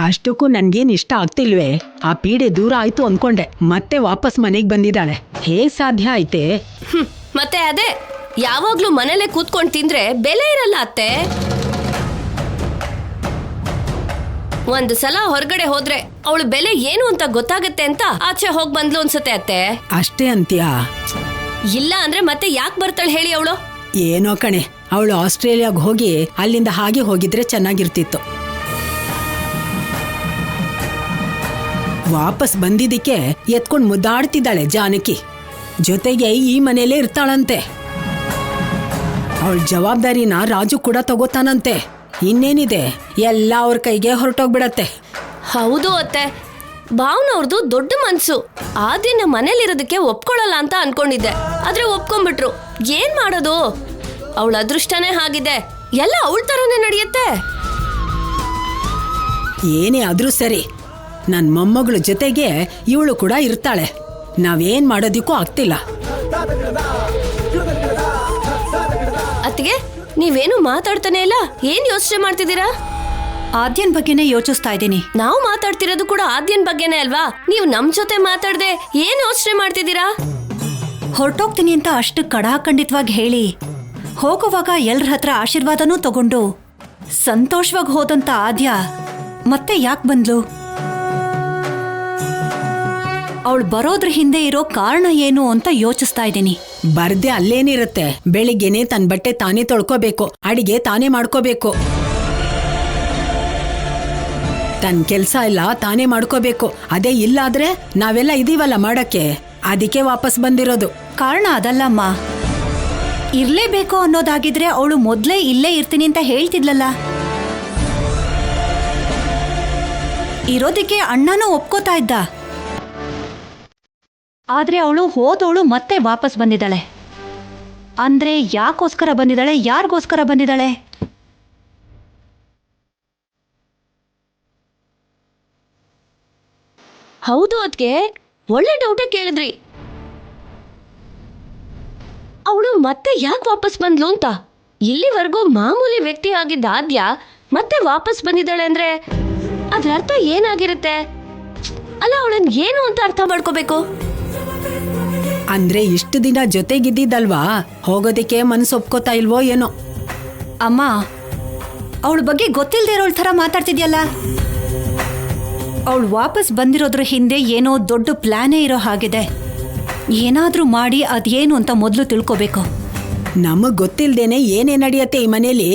ಅಷ್ಟಕ್ಕೂ ನನ್ಗೇನ್ ಇಷ್ಟ ಆಗ್ತಿಲ್ವೇ. ಆ ಪೀಡೆ ದೂರ ಆಯ್ತು ಅನ್ಕೊಂಡೆ, ಮತ್ತೆ ವಾಪಸ್ ಮನೆಗ್ ಬಂದಿದ್ದಾಳೆ. ಹೇಗ್ ಸಾಧ್ಯ ಐತೆ? ಮತ್ತೆ ಅದೇ ಯಾವಾಗ್ಲೂ ಮನೇಲೆ ಕೂತ್ಕೊಂಡ್ ತಿಂದ್ರೆ ಬೆಲೆ ಇರಲ್ಲ ಅತ್ತೆ. ಒಂದು ಸಲ ಹೊರಗಡೆ ಹೋದ್ರೆ ಅವಳು ಬೆಲೆ ಏನು ಅಂತ ಗೊತ್ತಾಗತ್ತೆ ಅಂತ ಆಚೆ ಹೋಗ್ ಬಂದ್ಲು ಅನ್ಸುತ್ತೆ ಅತ್ತೆ. ಅಷ್ಟೇ ಅಂತ್ಯಾ? ಇಲ್ಲ ಅಂದ್ರೆ ಮತ್ತೆ ಯಾಕೆ ಬರ್ತಾಳೆ ಹೇಳಿ ಅವಳು? ಏನೋ ಕಣೆ, ಅವಳು ಆಸ್ಟ್ರೇಲಿಯಾಗ ಹೋಗಿ ಅಲ್ಲಿಂದ ಹಾಗೆ ಹೋಗಿದ್ರೆ ಚೆನ್ನಾಗಿರ್ತಿತ್ತು. ವಾಪಸ್ ಬಂದಿದ್ದಕ್ಕೆ ಎತ್ಕೊಂಡ್ ಮುದ್ದಾಡ್ತಿದ್ದಾಳೆ ಜಾನಕಿ. ಜೊತೆಗೆ ಈ ಮನೇಲೇ ಇರ್ತಾಳಂತೆ. ಅವಳ ಜವಾಬ್ದಾರಿನ ರಾಜು ಕೂಡ ತಗೋತಾನಂತೆ. ಇನ್ನೇನಿದೆ, ಎಲ್ಲ ಅವ್ರ ಕೈಗೆ ಹೊರಟೋಗ್ಬಿಡತ್ತೆ. ಹೌದು ಅತ್ತೆ, ಭಾವನವ್ರದ್ದು ದೊಡ್ಡ ಮನ್ಸು. ಆ ದಿನ ಮನೇಲಿರೋದಕ್ಕೆ ಒಪ್ಕೊಳ್ಳಲ್ಲ ಅಂತ ಅನ್ಕೊಂಡಿದ್ದೆ, ಆದ್ರೆ ಒಪ್ಕೊಂಡ್ಬಿಟ್ರು. ಏನ್ ಮಾಡೋದು, ಅವಳ ಅದೃಷ್ಟನೇ ಹಾಗಿದೆ. ಎಲ್ಲ ಅವಳ ತರನೇ ನಡೆಯುತ್ತೆ. ಏನೇ ಆದ್ರೂ ಸರಿ, ನನ್ ಮೊಮ್ಮಗಳ ಜೊತೆಗೆ ಇವಳು ಕೂಡ ಇರ್ತಾಳೆ. ನಾವೇನ್ ಮಾಡೋದಿಕ್ಕೂ ಆಗ್ತಿಲ್ಲ. ಅತ್ತಿಗೆ, ನೀವೇನು ಮಾತಾಡ್ತಾನೆ ಇಲ್ಲ, ಏನ್ ಯೋಚನೆ ಮಾಡ್ತಿದ್ದೀರಾ? ಆದ್ಯನ್ ಬಗ್ಗೆನೇ ಯೋಚಿಸ್ತಾ ಇದ್ದೀನಿ. ನಾವು ಮಾತಾಡ್ತಿರೋದು ಕೂಡ ಆದ್ಯನ್ ಬಗ್ಗೆನೇ ಅಲ್ವಾ? ನೀವು ನಮ್ ಜೊತೆ ಮಾತಾಡ್ದೆ ಏನ್ ಯೋಚನೆ ಮಾಡ್ತಿದ್ದೀರಾ? ಹೊರಟೋಗ್ತೀನಿ ಅಂತ ಅಷ್ಟು ಕಡಾಖಂಡಿತವಾಗಿ ಹೇಳಿ ಹೋಗುವಾಗ ಎಲ್ರ ಹತ್ರ ಆಶೀರ್ವಾದನೂ ತಗೊಂಡು ಸಂತೋಷವಾಗಿ ಹೋದಂತ ಆದ್ಯ ಮತ್ತೆ ಯಾಕೆ ಬಂದ್ಲು? ಅವಳು ಬರೋದ್ರ ಹಿಂದೆ ಇರೋ ಕಾರಣ ಏನು ಅಂತ ಯೋಚಿಸ್ತಾ ಇದ್ದೀನಿ. ಬರ್ದೆ ಅಲ್ಲೇನಿರುತ್ತೆ, ಬೆಳಿಗ್ಗೆನೆ ತನ್ನ ಬಟ್ಟೆ ತಾನೇ ತೊಳ್ಕೋಬೇಕು, ಅಡಿಗೆ ತಾನೇ ಮಾಡ್ಕೋಬೇಕು, ತನ್ನ ಕೆಲ್ಸ ಎಲ್ಲ ತಾನೇ ಮಾಡ್ಕೋಬೇಕು. ಅದೇ ಇಲ್ಲಾದ್ರೆ ನಾವೆಲ್ಲ ಇದೀವಲ್ಲ ಮಾಡಕ್ಕೆ, ಅದಕ್ಕೆ ವಾಪಸ್ ಬಂದಿರೋದು. ಕಾರಣ ಅದಲ್ಲಮ್ಮ, ಇರ್ಲೇಬೇಕು ಅನ್ನೋದಾಗಿದ್ರೆ ಅವಳು ಮೊದ್ಲೇ ಇಲ್ಲೇ ಇರ್ತೀನಿ ಅಂತ ಹೇಳ್ತಿದ್ಲಲ್ಲ. ಇರೋದಿಕ್ಕೆ ಅಣ್ಣನೂ ಒಪ್ಕೋತಾ ಇದ್ದ. ಆದ್ರೆ ಅವಳು ಹೋದವಳು ಮತ್ತೆ ವಾಪಸ್ ಬಂದಿದ್ದಾಳೆ. ಅಂದ್ರೆ ಯಾಕೋಸ್ಕರ ಬಂದಿದ್ದಾಳೆ, ಯಾರಿಗೋಸ್ಕರ ಬಂದಿದ್ದಾಳೆ? ಹೌದು ಅದ್ಕೆ, ಒಳ್ಳೆ ಡೌಟೇ ಕೇಳಿದ್ರಿ. ಅವಳು ಮತ್ತೆ ಯಾಕೆ ವಾಪಸ್ ಬಂದ್ಲು ಅಂತ. ಇಲ್ಲಿವರೆಗೂ ಮಾಮೂಲಿ ವ್ಯಕ್ತಿ ಆಗಿದ್ದ ಆದ್ಯ ಮತ್ತೆ ವಾಪಸ್ ಬಂದಿದ್ದಾಳೆ ಅಂದ್ರೆ ಅದ್ರ ಅರ್ಥ ಏನಾಗಿರುತ್ತೆ? ಅಲ್ಲ, ಅವಳನ್ ಏನು ಅಂತ ಅರ್ಥ ಮಾಡ್ಕೋಬೇಕು. ಅಂದ್ರೆ ಇಷ್ಟು ದಿನ ಜೊತೆಗಿದ್ದಿದ್ದಲ್ವಾ, ಹೋಗೋದಿಕ್ಕೆ ಮನಸ್ಸು ಒಪ್ಕೋತಾ ಇಲ್ವೋ ಏನೋ. ಅಮ್ಮ, ಅವಳ ಬಗ್ಗೆ ಗೊತ್ತಿಲ್ಲದೆ ಇರೋಳ ಥರ ಮಾತಾಡ್ತಿದ್ಯಲ್ಲ. ಅವಳು ವಾಪಸ್ ಬಂದಿರೋದ್ರ ಹಿಂದೆ ಏನೋ ದೊಡ್ಡ ಪ್ಲಾನೇ ಇರೋ ಹಾಗಿದೆ. ಏನಾದ್ರೂ ಮಾಡಿ ಅದೇನು ಅಂತ ಮೊದಲು ತಿಳ್ಕೋಬೇಕು. ನಮಗ್ ಗೊತ್ತಿಲ್ದೇನೆ ಏನೇ ನಡೆಯತ್ತೆ ಈ ಮನೇಲಿ.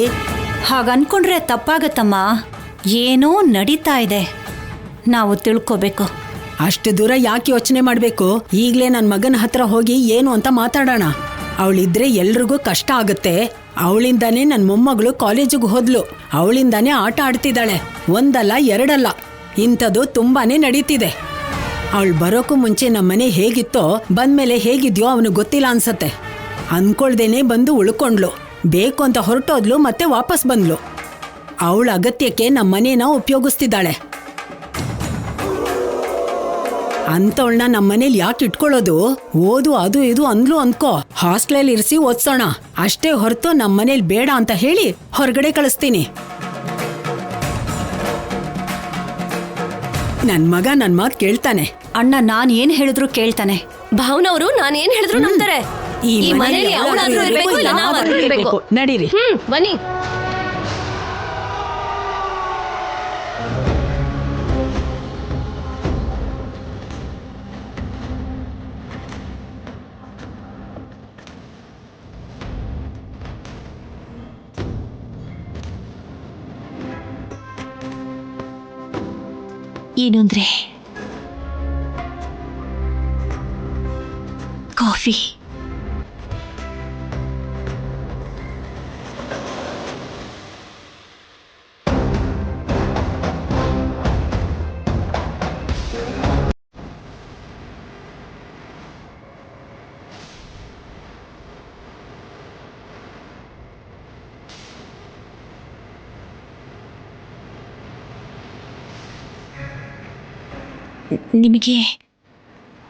ಹಾಗನ್ಕೊಂಡ್ರೆ ತಪ್ಪಾಗತ್ತಮ್ಮ. ಏನೋ ನಡೀತಾ ಇದೆ, ನಾವು ತಿಳ್ಕೋಬೇಕು. ಅಷ್ಟು ದೂರ ಯಾಕೆ ಯೋಚನೆ ಮಾಡ್ಬೇಕು? ಈಗ್ಲೇ ನನ್ ಮಗನ ಹತ್ರ ಹೋಗಿ ಏನು ಅಂತ ಮಾತಾಡೋಣ. ಅವಳಿದ್ರೆ ಎಲ್ರಿಗೂ ಕಷ್ಟ ಆಗತ್ತೆ. ಅವಳಿಂದಾನೇ ನನ್ ಮೊಮ್ಮಗಳು ಕಾಲೇಜಿಗೆ ಹೋದ್ಲು, ಅವಳಿಂದಾನೇ ಆಟ ಆಡ್ತಿದ್ದಾಳೆ. ಒಂದಲ್ಲ ಎರಡಲ್ಲ, ಇಂಥದ್ದು ತುಂಬಾನೇ ನಡೀತಿದೆ. ಅವಳು ಬರೋಕ್ಕೂ ಮುಂಚೆ ನಮ್ಮನೆ ಹೇಗಿತ್ತೋ ಬಂದ್ಮೇಲೆ ಹೇಗಿದ್ಯೋ ಅವನು ಗೊತ್ತಿಲ್ಲ ಅನ್ಸತ್ತೆ. ಅನ್ಕೊಳ್ದೇನೆ ಬಂದು ಉಳ್ಕೊಂಡ್ಲು, ಬೇಕು ಅಂತ ಹೊರಟೋದ್ಲು, ಮತ್ತೆ ವಾಪಸ್ ಬಂದ್ಲು. ಅವಳ ಅಗತ್ಯಕ್ಕೆ ನಮ್ಮನೇನ ಉಪಯೋಗಿಸ್ತಿದ್ದಾಳೆ. ಅಂತವಳನ್ನ ನಮ್ಮನೇಲಿ ಯಾಕೆ ಇಟ್ಕೊಳ್ಳೋದು? ಓದು ಅದು ಇದು ಅಂದ್ಲು ಅನ್ಕೋ, ಹಾಸ್ಟೆಲಲ್ಲಿ ಇರಿಸಿ ಓದ್ಸೋಣ ಅಷ್ಟೇ ಹೊರತು ನಮ್ಮನೇಲಿ ಬೇಡ ಅಂತ ಹೇಳಿ ಹೊರಗಡೆ ಕಳಿಸ್ತೀನಿ. ನನ್ ಮಗ ನನ್ ಮಾತು ಕೇಳ್ತಾನೆ. ಅಣ್ಣ ನಾನ್ ಏನ್ ಹೇಳಿದ್ರು ಕೇಳ್ತಾನೆ. ಭಾವನವರು ನಾನು ಏನ್ ಹೇಳಿದ್ರು ನಂಬ್ತಾರೆ. ಈ ಮನೆಯಲ್ಲಿ ಅವಳಾದ್ರೂ ಇರ್ಬೇಕು, ಇಲ್ಲ ನಾವಾದ್ರೂ ಇರ್ಬೇಕು. ನಡೀರಿ, ಬನ್ನಿ. ಏನು ಅಂದ್ರೆ ಕಾಫಿ. ನಿಮಗೆ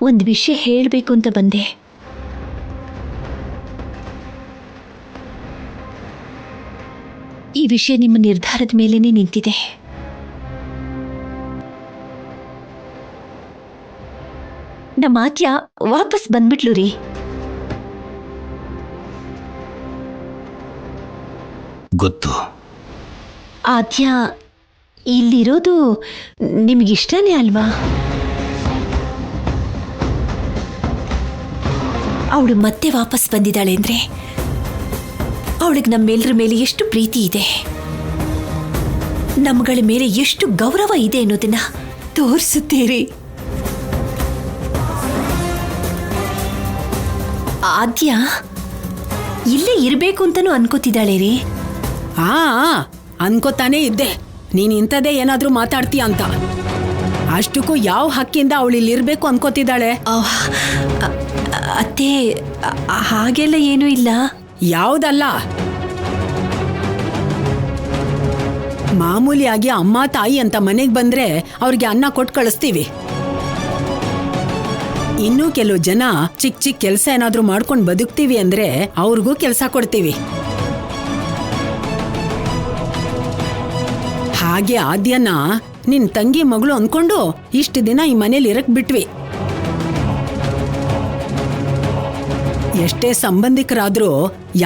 ಒಂದು ವಿಷಯ ಹೇಳಬೇಕು ಅಂತ ಬಂದೆ. ಈ ವಿಷಯ ನಿಮ್ಮ ನಿರ್ಧಾರದ ಮೇಲೇನೆ ನಿಂತಿದೆ. ನಮ್ಮ ಆತ್ಯ ವಾಪಸ್ ಬಂದ್ಬಿಟ್ಲು ರೀ. ಗೊತ್ತು. ಆದ್ಯ ಇಲ್ಲಿರೋದು ನಿಮಗಿಷ್ಟನೇ ಅಲ್ವಾ? ಅವಳು ಮತ್ತೆ ವಾಪಸ್ ಬಂದಿದ್ದಾಳೆ ಅಂದ್ರೆ ಅವಳಿಗೆ ನಮ್ಮೆಲ್ಲರ ಮೇಲೆ ಎಷ್ಟು ಪ್ರೀತಿ ಇದೆ, ನಮ್ಗಳ ಮೇಲೆ ಎಷ್ಟು ಗೌರವ ಇದೆ ಅನ್ನೋದನ್ನ ತೋರಿಸುತ್ತೀರಿ. ಆದ್ಯ ಇಲ್ಲೇ ಇರಬೇಕು ಅಂತಾನೂ ಅನ್ಕೋತಿದ್ದಾಳೆ ರೀ. ಆ ಅನ್ಕೋತಾನೇ ಇದ್ದೆ ನೀನ್ ಇಂಥದೇ ಏನಾದ್ರೂ ಮಾತಾಡ್ತೀಯ ಅಂತ. ಅಷ್ಟಕ್ಕೂ ಯಾವ ಹಕ್ಕಿಂದ ಅವಳು ಇಲ್ಲಿರ್ಬೇಕು ಅನ್ಕೋತಿದ್ದಾಳೆ? ಅತ್ತೆ ಹಾಗೆಲ್ಲ ಏನೂ ಇಲ್ಲ. ಯಾವುದಲ್ಲ, ಮಾಮೂಲಿಯಾಗಿ ಅಮ್ಮ ತಾಯಿ ಅಂತ ಮನೆಗೆ ಬಂದ್ರೆ ಅವ್ರಿಗೆ ಅನ್ನ ಕೊಟ್ಟು ಕಳಿಸ್ತೀವಿ. ಇನ್ನೂ ಕೆಲವು ಜನ ಚಿಕ್ಕ ಚಿಕ್ಕ ಕೆಲಸ ಏನಾದ್ರೂ ಮಾಡ್ಕೊಂಡು ಬದುಕ್ತೀವಿ ಅಂದ್ರೆ ಅವ್ರಿಗೂ ಕೆಲಸ ಕೊಡ್ತೀವಿ. ಹಾಗೆ ಆದ್ಯನ ನಿನ್ ತಂಗಿ ಮಗಳು ಅನ್ಕೊಂಡು ಇಷ್ಟು ದಿನ ಈ ಮನೇಲಿ ಇರಕ್ ಬಿಟ್ವಿ. ಎಷ್ಟೇ ಸಂಬಂಧಿಕರಾದ್ರೂ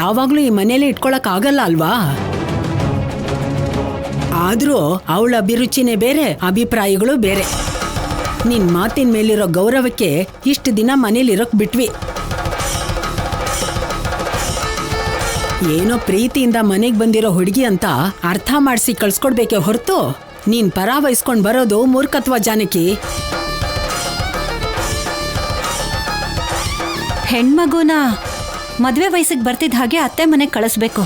ಯಾವಾಗ್ಲೂ ಈ ಮನೇಲಿ ಇಟ್ಕೊಳಕ್ ಆಗಲ್ಲ ಅಲ್ವಾ? ಆದ್ರೂ ಅವಳ ಅಭಿರುಚಿನೇ ಬೇರೆ, ಅಭಿಪ್ರಾಯಗಳು ಬೇರೆ. ನಿನ್ ಮಾತಿನ ಮೇಲಿರೋ ಗೌರವಕ್ಕೆ ಇಷ್ಟು ದಿನ ಮನೇಲಿ ಇರೋಕ್ ಬಿಟ್ವಿ. ಏನೋ ಪ್ರೀತಿಯಿಂದ ಮನೆಗ್ ಬಂದಿರೋ ಹುಡುಗಿ ಅಂತ ಅರ್ಥ ಮಾಡಿಸಿ ಕಳ್ಸ್ಕೊಡ್ಬೇಕೆ ಹೊರತು ನೀನ್ ಪರ ವಹಿಸ್ಕೊಂಡ್ ಬರೋದು ಮೂರ್ಖತ್ವ ಜಾನಕಿ. ಹೆಣ್ಮಗುನ ಮದ್ವೆ ವಯಸ್ಸಿಗೆ ಬರ್ತಿದ್ದ ಹಾಗೆ ಅತ್ತೆ ಮನೆಗೆ ಕಳಿಸ್ಬೇಕು.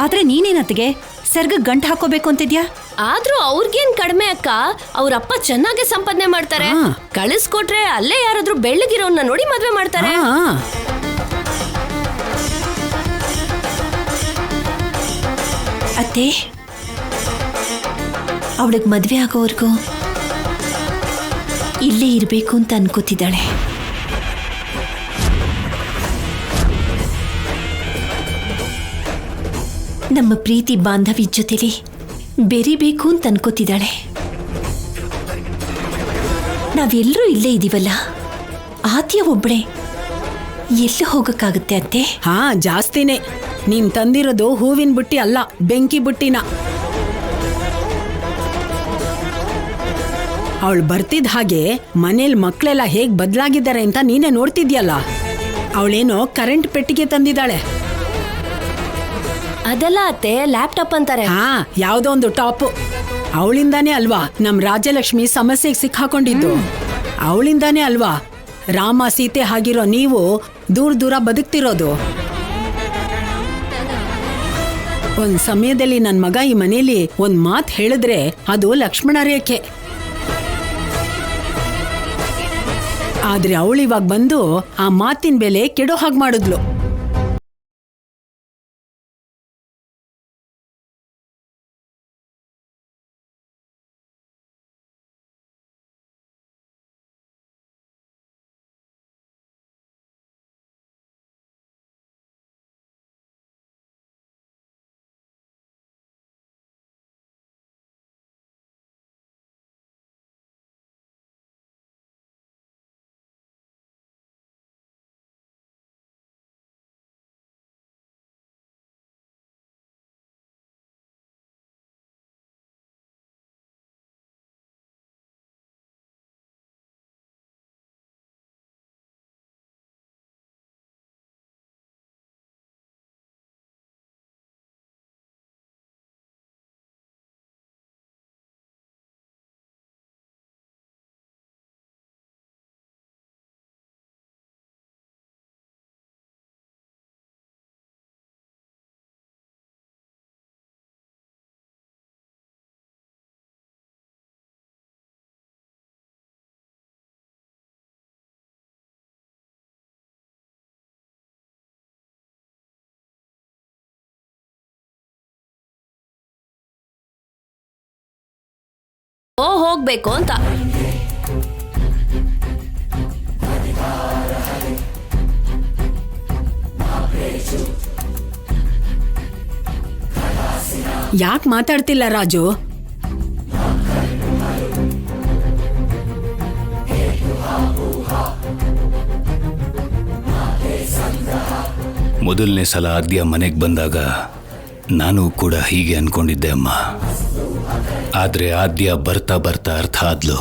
ಆದ್ರೆ ನೀನೇನತ್ತಿಗೆ ಸರ್ಗ ಗಂಟು ಹಾಕೋಬೇಕು ಅಂತಿದ್ಯಾ? ಆದ್ರೂ ಅವ್ರಿಗೇನ್ ಕಡಿಮೆ ಅಕ್ಕ, ಅವ್ರಪ್ಪ ಚೆನ್ನಾಗಿ ಸಂಪಾದನೆ ಮಾಡ್ತಾರೆ. ಕಳಿಸ್ಕೊಟ್ರೆ ಅಲ್ಲೇ ಯಾರಾದ್ರೂ ಬೆಳ್ಳಗಿರೋನ್ನ ನೋಡಿ ಮದ್ವೆ ಮಾಡ್ತಾರೆ. ಅತ್ತೆ ಅವಳಿಗೆ ಮದ್ವೆ ಆಗೋವರೆಗೂ ಇಲ್ಲೇ ಇರಬೇಕು ಅಂತ ಅನ್ಕೋತಿದ್ದಾಳೆ. ನಮ್ಮ ಪ್ರೀತಿ ಬಾಂಧವ್ಯ ಜೊತೆಲಿ ಬೆರಿಬೇಕು ಅಂತ ಅನ್ಕೋತಿದ್ದಾಳೆ. ನಾವೆಲ್ಲರೂ ಇಲ್ಲೇ ಇದೀವಲ್ಲ, ಆದ್ಯ ಒಬ್ಬಳೆ ಎಲ್ಲೂ ಹೋಗಕ್ಕಾಗುತ್ತೆ ಅತ್ತೆ? ಜಾಸ್ತಿನೇ. ನೀನ್ ತಂದಿರೋದು ಹೂವಿನ ಬುಟ್ಟಿ ಅಲ್ಲ, ಬೆಂಕಿ ಬುಟ್ಟಿನ. ಅವಳು ಬರ್ತಿದ್ದ ಹಾಗೆ ಮನೇಲಿ ಮಕ್ಕಳೆಲ್ಲ ಹೇಗ್ ಬದಲಾಗಿದ್ದಾರೆ ಅಂತ ನೀನೇ ನೋಡ್ತಿದ್ಯಲ್ಲ. ಅವಳೇನೋ ಕರೆಂಟ್ ಪೆಟ್ಟಿಗೆ ತಂದಿದ್ದಾಳೆ. ಅದೆಲ್ಲ ಅತ್ತೆ ಲ್ಯಾಪ್ಟಾಪ್ ಅಂತಾರೆ. ಯಾವ್ದೋ ಒಂದು ಟಾಪ್. ಅವಳಿಂದಾನೇ ಅಲ್ವಾ ನಮ್ ರಾಜಲಕ್ಷ್ಮಿ ಸಮಸ್ಯೆಗೆ ಸಿಕ್ಕಾಕೊಂಡಿದ್ದು. ಅವಳಿಂದಾನೇ ಅಲ್ವಾ ರಾಮ ಸೀತೆ ಆಗಿರೋ ನೀವು ದೂರ ದೂರ ಬದುಕ್ತಿರೋದು. ಒಂದ್ ಸಮಯದಲ್ಲಿ ನನ್ ಮಗ ಈ ಮನೇಲಿ ಒಂದ್ ಮಾತ್ ಹೇಳಿದ್ರೆ ಅದು ಲಕ್ಷ್ಮಣ ರೇಖೆ. ಆದ್ರೆ ಅವಳಿವಾಗ ಬಂದು ಆ ಮಾತಿನ ಬೆಲೆ ಕೆಡೋ ಹಾಗೆ ಮಾಡಿದ್ಲು. ಹೋಗ್ಬೇಕು ಅಂತ. ಯಾಕೆ ಮಾತಾಡ್ತಿಲ್ಲ ರಾಜು? ಮೊದಲನೇ ಸಲ ಆದ್ಯ ಮನೆಗೆ ಬಂದಾಗ ನಾನು ಕೂಡ ಹೀಗೆ ಅನ್ಕೊಂಡಿದ್ದೆ ಅಮ್ಮ. ಆದರೆ ಆದ್ಯ ಬರ್ತಾ ಬರ್ತಾ ಅರ್ಥ ಆದ್ಲು.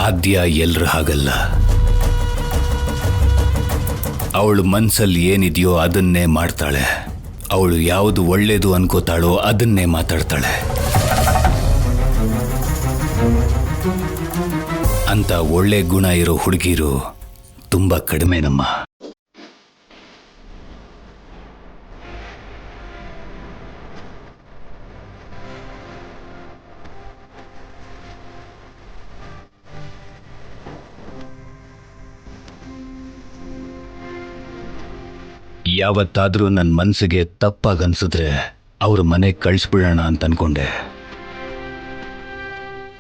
ಆದ್ಯ ಎಲ್ರ ಹಾಗಲ್ಲ. ಅವಳು ಮನ್ಸಲ್ಲಿ ಏನಿದೆಯೋ ಅದನ್ನೇ ಮಾಡ್ತಾಳೆ. ಅವಳು ಯಾವುದು ಒಳ್ಳೇದು ಅನ್ಕೋತಾಳೋ ಅದನ್ನೇ ಮಾತಾಡ್ತಾಳೆ. ಅಂತ ಒಳ್ಳೆ ಗುಣ ಇರೋ ಹುಡುಗಿರು ತುಂಬಾ ಕಡಿಮೆನಮ್ಮ. ಯಾವತ್ತಾದ್ರೂ ನನ್ನ ಮನಸ್ಸಿಗೆ ತಪ್ಪಾಗನ್ಸಿದ್ರೆ ಅವ್ರ ಮನೆಗೆ ಕಳಿಸ್ಬಿಡೋಣ ಅಂತ ಅನ್ಕೊಂಡೆ.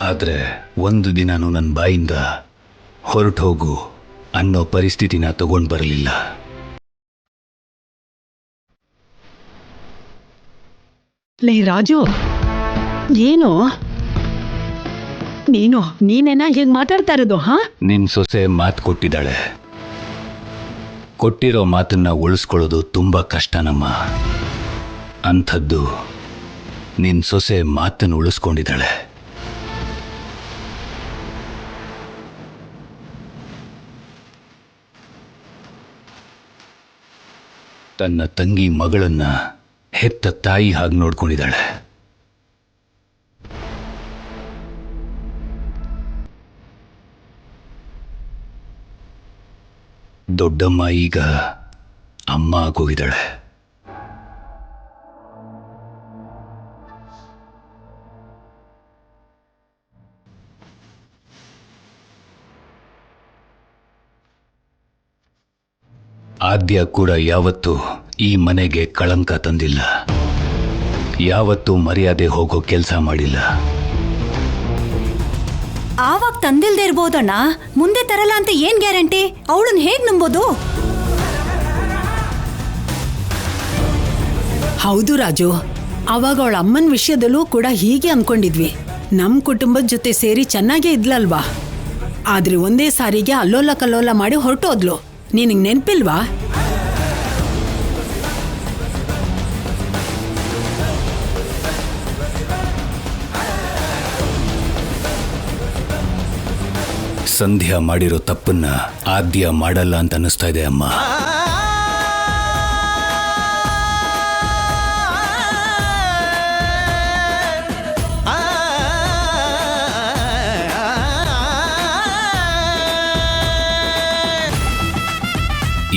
ಆದರೆ ಒಂದು ದಿನಾನು ನನ್ನ ಬಾಯಿಂದ ಹೊರಟು ಹೋಗು ಅನ್ನೋ ಪರಿಸ್ಥಿತಿನ ತಗೊಂಡು ಬರಲಿಲ್ಲ. ಲೇ ರಾಜು, ಏನು ನೀನೇನಾ ಹೇಗೆ ಮಾತಾಡ್ತಾ ಇರೋದು? ನಿನ್ನ ಸೊಸೆ ಮಾತು ಕೊಟ್ಟಿದ್ದಾಳೆ. ಕೊಟ್ಟಿರೋ ಮಾತನ್ನ ಉಳಿಸ್ಕೊಳ್ಳೋದು ತುಂಬ ಕಷ್ಟನಮ್ಮ. ಅಂಥದ್ದು ನಿನ್ನ ಸೊಸೆ ಮಾತನ್ನು ಉಳಿಸ್ಕೊಂಡಿದ್ದಾಳೆ. ತನ್ನ ತಂಗಿ ಮಗಳನ್ನ ಹೆತ್ತ ತಾಯಿ ಹಾಗೆ ನೋಡ್ಕೊಂಡಿದ್ದಾಳೆ. ದೊಡ್ಡಮ್ಮ ಈಗ ಅಮ್ಮ ಆಗೋಗಿದ್ದಾಳೆ. ಆದ್ಯ ಕೂಡ ಯಾವತ್ತೂ ಈ ಮನೆಗೆ ಕಳಂಕ ತಂದಿಲ್ಲ. ಯಾವತ್ತೂ ಮರ್ಯಾದೆ ಹೋಗೋ ಕೆಲಸ ಮಾಡಿಲ್ಲ. ಆವಾಗ ತಂದಿಲ್ದೇ ಇರ್ಬೋದಣ್ಣ, ಮುಂದೆ ತರಲ್ಲ ಅಂತ ಏನ್ ಗ್ಯಾರಂಟಿ? ಅವಳನ್ನ ಹೇಗ್ ನಂಬೋದು? ಹೌದು ರಾಜು, ಅವಾಗ ಅವಳ ಅಮ್ಮನ ವಿಷಯದಲ್ಲೂ ಕೂಡ ಹೀಗೆ ಅನ್ಕೊಂಡಿದ್ವಿ. ನಮ್ಮ ಕುಟುಂಬದ ಜೊತೆ ಸೇರಿ ಚೆನ್ನಾಗೇ ಇದ್ಲಲ್ವಾ. ಆದ್ರೆ ಒಂದೇ ಸಾರಿಗೆ ಅಲ್ಲೋಲ ಕಲ್ಲೋಲ ಮಾಡಿ ಹೊರಟೋದ್ಲು. ನಿನಗೆ ನೆನ್ಪಿಲ್ವಾ? ಸಂಧ್ಯಾ ಮಾಡಿರೋ ತಪ್ಪನ್ನ ಆದ್ಯ ಮಾಡಲ್ಲ ಅಂತ ಅನ್ನಿಸ್ತಾ ಇದೆ ಅಮ್ಮ.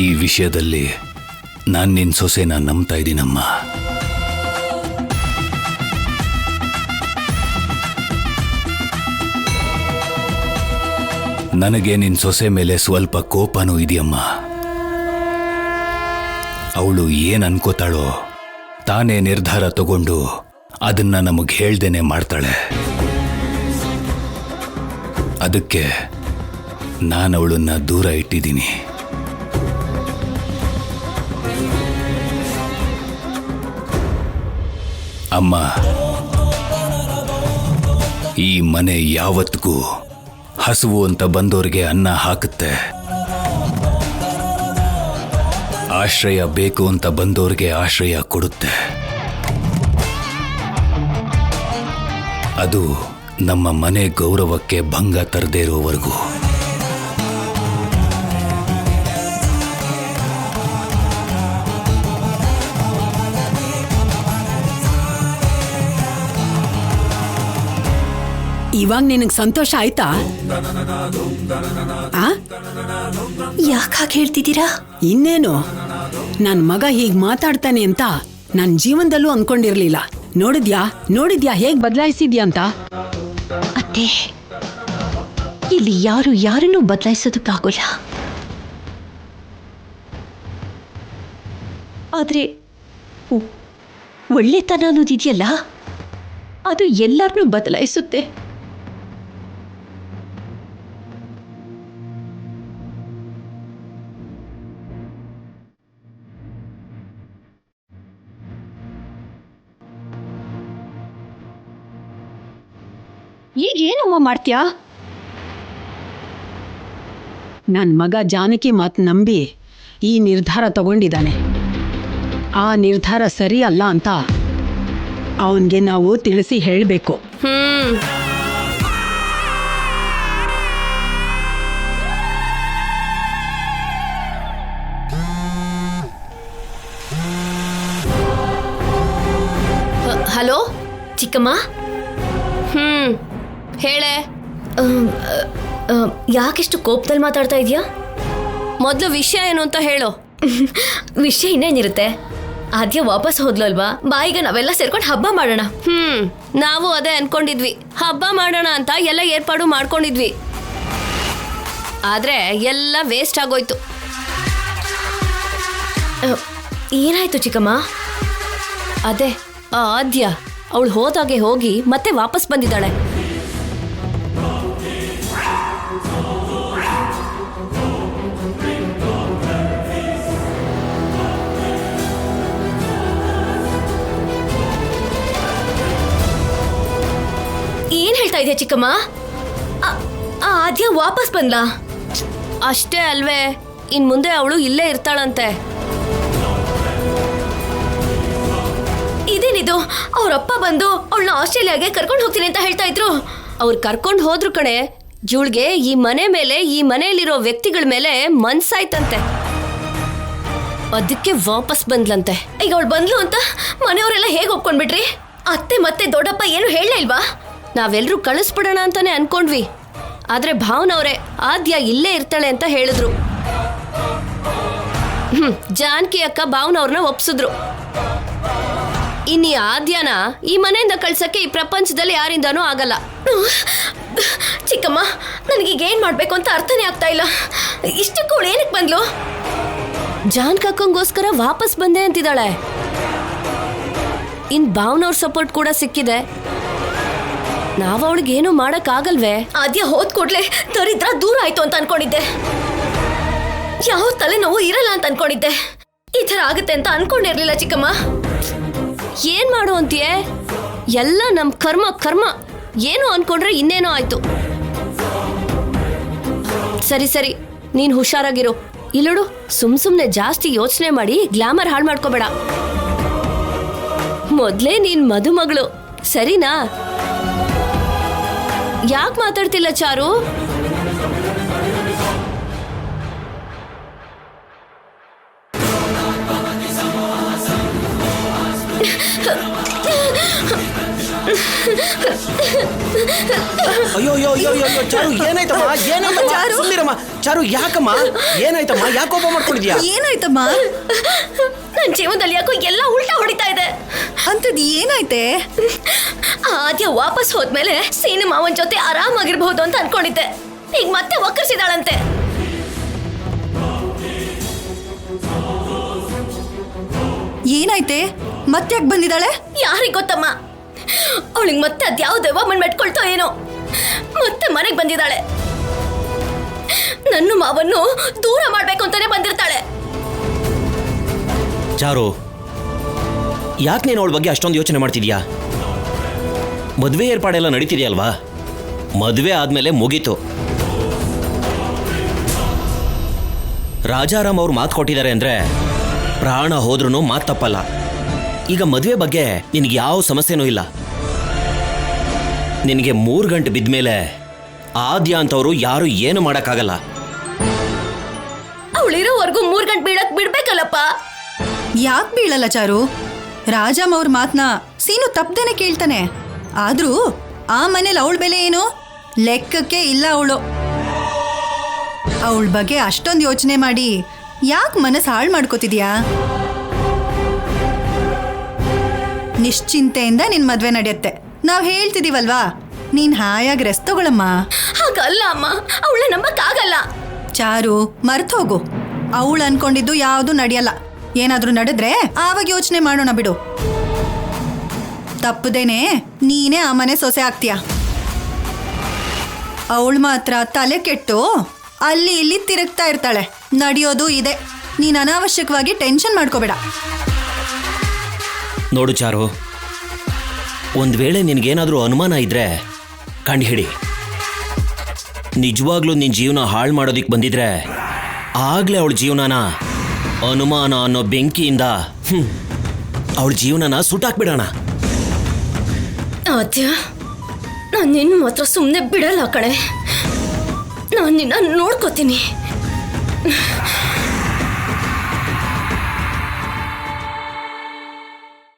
ಈ ವಿಷಯದಲ್ಲಿ ನಾನು ನಿನ್ನ ಸೊಸೆನ ನಂಬ್ತಾ ಇದ್ದೀನಮ್ಮ. ನನಗೆ ನಿನ್ನ ಸೊಸೆ ಮೇಲೆ ಸ್ವಲ್ಪ ಕೋಪನೂ ಇದೆಯಮ್ಮ. ಅವಳು ಏನು ಅನ್ಕೋತಾಳೋ ತಾನೇ ನಿರ್ಧಾರ ತಗೊಂಡು ಅದನ್ನ ನಮಗೆ ಹೇಳ್ದೇನೆ ಮಾಡ್ತಾಳೆ. ಅದಕ್ಕೆ ನಾನು ಅವಳನ್ನ ದೂರ ಇಟ್ಟಿದ್ದೀನಿ. ಅಮ್ಮ, ಈ ಮನೆ ಯಾವತ್ತಿಗೂ ಹಸುವು ಅಂತ ಬಂದೋರಿಗೆ ಅನ್ನ ಹಾಕುತ್ತೆ. ಆಶ್ರಯ ಬೇಕು ಅಂತ ಬಂದೋರಿಗೆ ಆಶ್ರಯ ಕೊಡುತ್ತೆ. ಅದು ನಮ್ಮ ಮನೆ ಗೌರವಕ್ಕೆ ಭಂಗ ತರದೇ ಇರೋವರೆಗೂ. ಇವಾಗ ನಿನಗೆ ಸಂತೋಷ ಆಯ್ತಾ? ಯಾಕಾಗಿ ಹೇಳ್ತಿದ್ದೀರಾ? ಇನ್ನೇನು, ನನ್ನ ಮಗ ಹೀಗೆ ಮಾತಾಡ್ತಾನೆ ಅಂತ ನನ್ನ ಜೀವನದಲ್ಲೂ ಅನ್ಕೊಂಡಿರ್ಲಿಲ್ಲ. ನೋಡಿದ್ಯಾ ಹೇಗೆ ಬದಲಾಯಿಸಿದ್ಯಾ ಅಂತ? ಅತ್ತೆ, ಇಲ್ಲಿ ಯಾರನ್ನೂ ಬದಲಾಯಿಸೋದಕ್ಕಾಗೋಲ್ಲ. ಆದ್ರೆ ಒಳ್ಳೆತನ ಅನ್ನೋದಿದೆಯಲ್ಲ, ಅದು ಎಲ್ಲರನ್ನೂ ಬದಲಾಯಿಸುತ್ತೆ. ಈಗ ಏನಮ್ಮ ಮಾಡ್ತೀಯಾ? ನನ್ನ ಮಗ ಜಾನಕಿ ಮಾತು ನಂಬಿ ಈ ನಿರ್ಧಾರ ತಗೊಂಡಿದ್ದಾನೆ. ಆ ನಿರ್ಧಾರ ಸರಿ ಅಲ್ಲ ಅಂತ ಅವನಿಗೆ ನಾವು ತಿಳಿಸಿ ಹೇಳಬೇಕು. ಹಲೋ ಚಿಕ್ಕಮ್ಮ. ಹೇಳೆ. ಯಾಕೆಷ್ಟು ಕೋಪದಲ್ಲಿ ಮಾತಾಡ್ತಾ ಇದೀಯಾ? ಮೊದಲು ವಿಷಯ ಏನು ಅಂತ ಹೇಳು. ವಿಷಯ ಇನ್ನೇನಿರುತ್ತೆ, ಆದ್ಯ ವಾಪಸ್ ಹೋದ್ಲಲ್ವಾ, ಬಾಯಿಗ ನಾವೆಲ್ಲ ಸೇರ್ಕೊಂಡು ಹಬ್ಬ ಮಾಡೋಣ. ನಾವು ಅದೇ ಅನ್ಕೊಂಡಿದ್ವಿ, ಹಬ್ಬ ಮಾಡೋಣ ಅಂತ ಎಲ್ಲ ಏರ್ಪಾಡು ಮಾಡ್ಕೊಂಡಿದ್ವಿ. ಆದ್ರೆ ಎಲ್ಲ ವೇಸ್ಟ್ ಆಗೋಯ್ತು. ಏನಾಯ್ತು ಚಿಕ್ಕಮ್ಮ? ಅದೇ ಆ ಆದ್ಯ ಅವಳು ಹೋದಾಗೆ ಹೋಗಿ ಮತ್ತೆ ವಾಪಸ್ ಬಂದಿದ್ದಾಳೆ. ಏನ್ ಹೇಳ್ತಾ ಇದೆಯಾ ಚಿಕ್ಕಮ್ಮ? ಆದ್ಯ ವಾಪಸ್ ಬಂದ್ಲಾ? ಅಷ್ಟೇ ಅಲ್ವೇ, ಇನ್ ಮುಂದೆ ಅವಳು ಇಲ್ಲೇ ಇರ್ತಾಳಂತೆ. ಇದೇನಿದು, ಅವ್ರಪ್ಪ ಬಂದು ಅವಳನ್ನ ಆಸ್ಟ್ರೇಲಿಯಾಗೆ ಕರ್ಕೊಂಡು ಹೋಗ್ತೀನಿ ಅಂತ ಹೇಳ್ತಾ ಇದ್ರು. ಅವ್ರು ಕರ್ಕೊಂಡು ಹೋದ್ರು ಕಣೆ. ಇವಳಿಗೆ ಈ ಮನೆ ಮೇಲೆ, ಈ ಮನೆಯಲ್ಲಿರೋ ವ್ಯಕ್ತಿಗಳ ಮೇಲೆ ಮನ್ಸಾಯ್ತಂತೆ, ಅದಕ್ಕೆ ವಾಪಸ್ ಬಂದ್ಲಂತೆ. ಈಗ ಅವಳು ಬಂದ್ಲು ಅಂತ ಮನೆಯವರೆಲ್ಲ ಹೇಗೆ ಒಪ್ಕೊಂಡ್ಬಿಟ್ರಿ? ಅತ್ತೆ ಮತ್ತೆ ದೊಡ್ಡಪ್ಪ ಏನು ಹೇಳಲೇ ಇಲ್ವಾ? ನಾವೆಲ್ಲರೂ ಕಳಿಸ್ಬಿಡೋಣ ಅಂತಾನೆ ಅನ್ಕೊಂಡ್ವಿ. ಆದ್ರೆ ಭಾವನವ್ರೆ ಆದ್ಯ ಇಲ್ಲೇ ಇರ್ತಾಳೆ ಅಂತ ಹೇಳಿದ್ರು. ಜಾನಕಿ ಅಕ್ಕ ಭಾವನವ್ರನ್ನ ಒಪ್ಸಿದ್ರು. ಇನ್ನೀ ಆದ್ಯನ ಈ ಮನೆಯಿಂದ ಕಳ್ಸಕ್ಕೆ ಈ ಪ್ರಪಂಚದಲ್ಲಿ ಯಾರಿಂದಾನೂ ಆಗಲ್ಲ. ಚಿಕ್ಕಮ್ಮ, ನನಗೀಗ ಏನ್ ಮಾಡ್ಬೇಕು ಅಂತ ಅರ್ಥನೇ ಆಗ್ತಾ ಇಲ್ಲ. ಇಷ್ಟಕ್ಕೂ ಅವಳು ಏನಕ್ಕೆ ಬಂದ್ಲು? ಜಾನಕಿ ಅಕ್ಕಂಗೋಸ್ಕರ ವಾಪಸ್ ಬಂದೆ ಅಂತಿದ್ದಾಳೆ. ಇನ್ ಭಾವನವ್ರ ಸಪೋರ್ಟ್ ಕೂಡ ಸಿಕ್ಕಿದೆ. ನಾವ್ ಅವಳಿಗೇನು ಮಾಡಕ್ ಆಗಲ್ವೇ? ಆದ್ಯ ಹೋದ್ ಕೂಡ್ಲೆ ದರಿದ್ರ ದೂರ ಆಯ್ತು ಅಂತ ಅನ್ಕೊಂಡಿದ್ದೆ. ಯಾವ ತಲೆನೋವು ಇರಲ್ಲ ಅಂತ ಅನ್ಕೊಂಡಿದ್ದೆ. ಈ ತರ ಆಗುತ್ತೆ ಅಂತ ಅನ್ಕೊಂಡಿರ್ಲಿಲ್ಲ ಚಿಕ್ಕಮ್ಮ. ಏನ್ ಮಾಡು ಅಂತೀಯೇ? ಎಲ್ಲ ನಮ್ ಕರ್ಮ ಕರ್ಮ. ಏನು ಅನ್ಕೊಂಡ್ರೆ ಇನ್ನೇನೋ ಆಯ್ತು. ಸರಿ ಸರಿ, ನೀನ್ ಹುಷಾರಾಗಿರು. ಇಲ್ಲೋಡು, ಸುಮ್ನೆ ಜಾಸ್ತಿ ಯೋಚನೆ ಮಾಡಿ ಗ್ಲಾಮರ್ ಹಾಳು ಮಾಡ್ಕೋಬೇಡ. ಮೊದ್ಲೇ ನೀನ್ ಮದುಮಗಳು, ಸರಿನಾ? ಯಾಕೆ ಮಾತಾಡ್ತಿಲ್ಲ ಚಾರು? ಅಯ್ಯೋ ಅಯ್ಯೋ ಅಯ್ಯೋ ಅಯ್ಯೋ ಚಾರು, ಏನಾಯ್ತಮ್ಮ? ಏನಾಯ್ತಮ್ಮ? ಸುಮ್ಮನಿರಮ್ಮ ಚಾರು. ಯಾಕಮ್ಮ? ಏನಾಯ್ತಮ್ಮ? ಯಾಕೆ ಕೋಪ ಮಾಡ್ಕೊಂಡಿದ್ಯಾ? ಏನಾಯ್ತಮ್ಮ? ನನ್ ಜೀವನದಲ್ಲಿ ಯಾಕೋ ಎಲ್ಲ ಉಲ್ಟಾ ಹೊಡಿತಾ ಇದೆ. ಅಂತದ್ ಏನಾಯ್ತೆ? ಆದ್ಯ ವಾಪಸ್ ಹೋದ್ಮೇಲೆ ಸೀನು ಮಾವನ್ ಜೊತೆ ಆರಾಮಾಗಿರ್ಬಹುದು ಅಂತ ಅನ್ಕೊಂಡಿದ್ದೆ. ಈಗ ಮತ್ತೆ ಒಕ್ಕರ್ಸಿದಾಳಂತೆ. ಏನಾಯ್ತೆ? ಮತ್ತೆ ಯಾಕೆ ಬಂದಿದ್ದಾಳೆ? ಯಾರಿಗ್ ಗೊತ್ತಮ್ಮ. ಅವಳಿಗೆ ಮತ್ತೆ ಅದ್ಯಾವ ದೆವ್ವಮ್ಮನ್ ಮೆಟ್ಕೊಳ್ತೋ ಏನೋ, ಮತ್ತೆ ಮನೆಗೆ ಬಂದಿದ್ದಾಳೆ. ನನ್ನ ಮಾವನ್ನು ದೂರ ಮಾಡ್ಬೇಕು ಅಂತಾನೆ ಬಂದಿರ್ತಾಳೆ. ಚಾರು, ಯಾಕೆ ನೀನು ಅವಳ ಬಗ್ಗೆ ಅಷ್ಟೊಂದು ಯೋಚನೆ ಮಾಡ್ತಿದ್ಯಾ? ಮದುವೆ ಏರ್ಪಾಡೆಲ್ಲ ನಡೀತಿದೆಯಲ್ವಾ? ಮದುವೆ ಆದ್ಮೇಲೆ ಮುಗೀತು. ರಾಜಾರಾಮ್ ಅವ್ರು ಮಾತು ಕೊಟ್ಟಿದ್ದಾರೆ ಅಂದ್ರೆ ಪ್ರಾಣ ಹೋದ್ರೂ ಮಾತು ತಪ್ಪಲ್ಲ. ಈಗ ಮದುವೆ ಬಗ್ಗೆ ನಿನಗೆ ಯಾವ ಸಮಸ್ಯೆನೂ ಇಲ್ಲ. ನಿನಗೆ 3 ಗಂಟೆ ಬಿದ್ಮೇಲೆ ಆದ್ಯ ಅಂತವ್ರು ಯಾರು ಏನು ಮಾಡೋಕ್ಕಾಗಲ್ಲ. ಅವಳಿರೋವರೆಗೂ 3 ಗಂಟೆ ಬೀಳಕ್ ಬಿಡ್ಬೇಕಲ್ಲಪ್ಪ. ಯಾಕೆ ಬೀಳಲ್ಲ ಚಾರು? ರಾಜಾಮ್ ಅವ್ರ ಮಾತನ್ನ ಸೀನು ತಪ್ಪದೇನೆ ಕೇಳ್ತಾನೆ. ಆದ್ರೂ ಆ ಮನೇಲಿ ಅವಳ ಬೆಲೆ ಏನು ಲೆಕ್ಕಕ್ಕೆ ಇಲ್ಲ. ಅವಳ ಬಗ್ಗೆ ಅಷ್ಟೊಂದು ಯೋಚನೆ ಮಾಡಿ ಯಾಕೆ ಮನಸ್ಸು ಹಾಳು ಮಾಡ್ಕೋತಿದ್ಯಾ? ನಿಶ್ಚಿಂತೆಯಿಂದ ನಿನ್ ಮದ್ವೆ ನಡೆಯುತ್ತೆ. ನಾವ್ ಹೇಳ್ತಿದೀವಲ್ವಾ, ನೀನ್ ಹಾಯಾಗಿ ರೆಸ್ಟ್ ತಗೊಳಮ್ಮ. ಹಾಗಲ್ಲ ಅಮ್ಮ, ಅವಳ ನಂಬಕ್ಕಾಗಲ್ಲ. ಚಾರು, ಮರ್ತೋಗು. ಅವಳು ಅನ್ಕೊಂಡಿದ್ದು ಯಾವುದು ನಡೆಯಲ್ಲ. ಏನಾದ್ರೂ ನಡೆದ್ರೆ ಆವಾಗ ಯೋಚನೆ ಮಾಡೋಣ ಬಿಡು. ತಪ್ಪದೇನೆ ನೀನೇ ಆ ಮನೆ ಸೊಸೆ ಆಗ್ತೀಯ. ಅವಳು ಮಾತ್ರ ತಲೆ ಕೆಟ್ಟು ಅಲ್ಲಿ ಇಲ್ಲಿ ತಿರುಗ್ತಾ ಇರ್ತಾಳೆ. ನಡೆಯೋದು ಇದೆ. ನೀನ್ ಅನಾವಶ್ಯಕವಾಗಿ ಟೆನ್ಷನ್ ಮಾಡ್ಕೋಬೇಡ. ನೋಡು ಚಾರು, ಒಂದು ವೇಳೆ ನಿನಗೇನಾದರೂ ಅನುಮಾನ ಇದ್ರೆ ಕಂಡುಹಿಡಿ. ನಿಜವಾಗ್ಲೂ ನಿನ್ನ ಜೀವನ ಹಾಳು ಮಾಡೋದಿಕ್ಕೆ ಬಂದಿದ್ರೆ ಆಗ್ಲೇ ಅವಳ ಜೀವನನ ಅನುಮಾನ ಅನ್ನೋ ಬೆಂಕಿಯಿಂದ ಅವಳ ಜೀವನನ ಸುಟ್ಟಾಕ್ಬಿಡೋಣ. ಆದ್ಯ, ನಾನು ನಿನ್ನ ಮಾತ್ರ ಸುಮ್ಮನೆ ಬಿಡಲ್ಲ ಕಣೆ. ನಾನು ನಿನ್ನ ನೋಡ್ಕೋತೀನಿ.